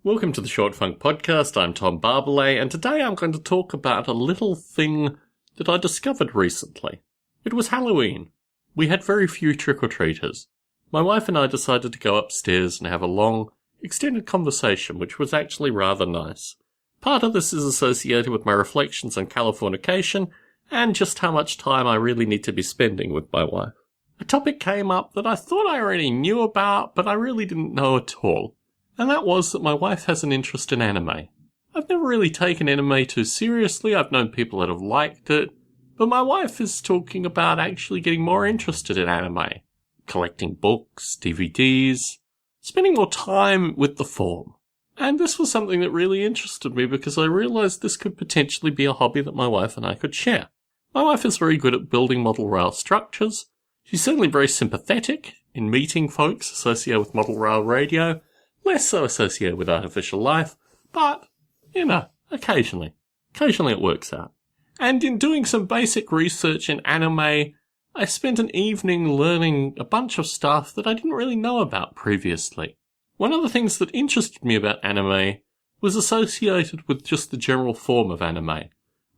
Welcome to the Short Funk Podcast. I'm Tom Barbalet, and today I'm going to talk about a little thing that I discovered recently. It was Halloween. We had very few trick-or-treaters. My wife and I decided to go upstairs and have a long, extended conversation, which was actually rather nice. Part of this is associated with my reflections on Californication and just how much time I really need to be spending with my wife. A topic came up that I thought I already knew about, but I really didn't know at all. And that was that my wife has an interest in anime. I've never really taken anime too seriously. I've known people that have liked it. But my wife is talking about actually getting more interested in anime. Collecting books, DVDs, spending more time with the form. And this was something that really interested me because I realized this could potentially be a hobby that my wife and I could share. My wife is very good at building model rail structures. She's certainly very sympathetic in meeting folks associated with model rail radio. Less so associated with artificial life, but, occasionally. Occasionally it works out. And in doing some basic research in anime, I spent an evening learning a bunch of stuff that I didn't really know about previously. One of the things that interested me about anime was associated with just the general form of anime.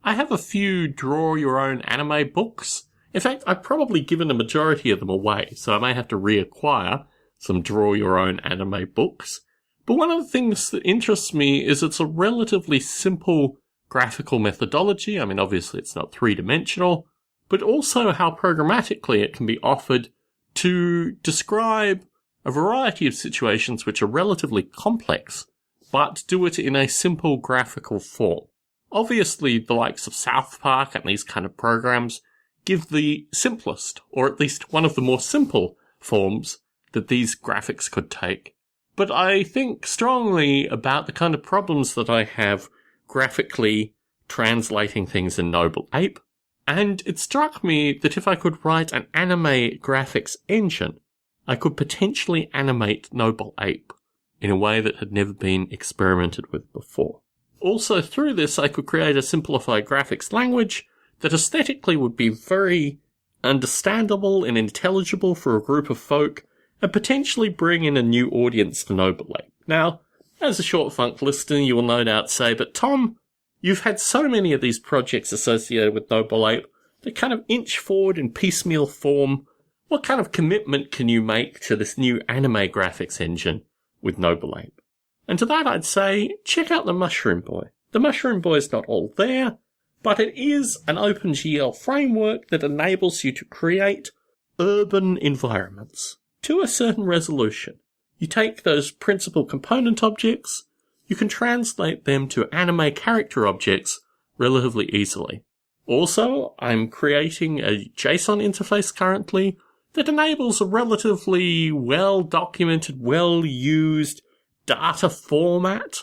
I have a few draw-your-own anime books. In fact, I've probably given a majority of them away, so I may have to reacquire some draw-your-own anime books. But one of the things that interests me is it's a relatively simple graphical methodology. I mean, obviously it's not three-dimensional, but also how programmatically it can be offered to describe a variety of situations which are relatively complex, but do it in a simple graphical form. Obviously, the likes of South Park and these kind of programs give the simplest, or at least one of the more simple forms that these graphics could take. But I think strongly about the kind of problems that I have graphically translating things in Noble Ape, and it struck me that if I could write an anime graphics engine, I could potentially animate Noble Ape in a way that had never been experimented with before. Also, through this, I could create a simplified graphics language that aesthetically would be very understandable and intelligible for a group of folk, and potentially bring in a new audience for Noble Ape. Now, as a Short Funk listener, you will no doubt say, but Tom, you've had so many of these projects associated with Noble Ape that kind of inch forward in piecemeal form. What kind of commitment can you make to this new anime graphics engine with Noble Ape? And to that I'd say, check out the Mushroom Boy. The Mushroom Boy is not all there, but it is an OpenGL framework that enables you to create urban environments to a certain resolution. You take those principal component objects, you can translate them to anime character objects relatively easily. Also, I'm creating a JSON interface currently that enables a relatively well-documented, well-used data format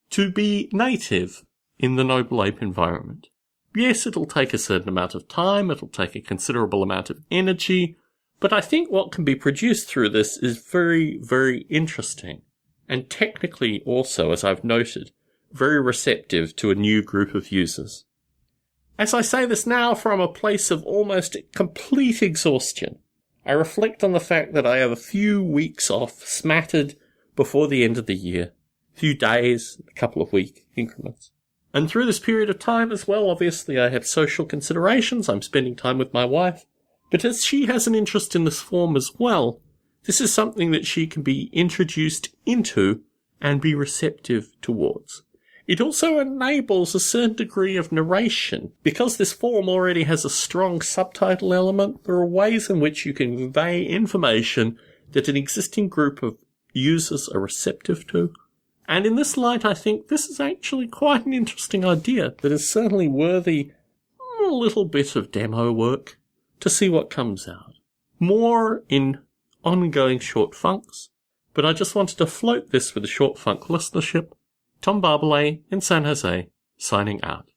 to be native in the Noble Ape environment. Yes, it'll take a certain amount of time, it'll take a considerable amount of energy, but I think what can be produced through this is very, very interesting, and technically also, as I've noted, very receptive to a new group of users. As I say this now from a place of almost complete exhaustion, I reflect on the fact that I have a few weeks off smattered before the end of the year, a few days, a couple of week increments. And through this period of time as well, obviously I have social considerations, I'm spending time with my wife, but as she has an interest in this form as well, this is something that she can be introduced into and be receptive towards. It also enables a certain degree of narration. Because this form already has a strong subtitle element, there are ways in which you can convey information that an existing group of users are receptive to. And in this light, I think this is actually quite an interesting idea that is certainly worthy a little bit of demo work to see what comes out. More in ongoing Short Funks, but I just wanted to float this with the Short Funk listenership. Tom Barbalet in San Jose, signing out.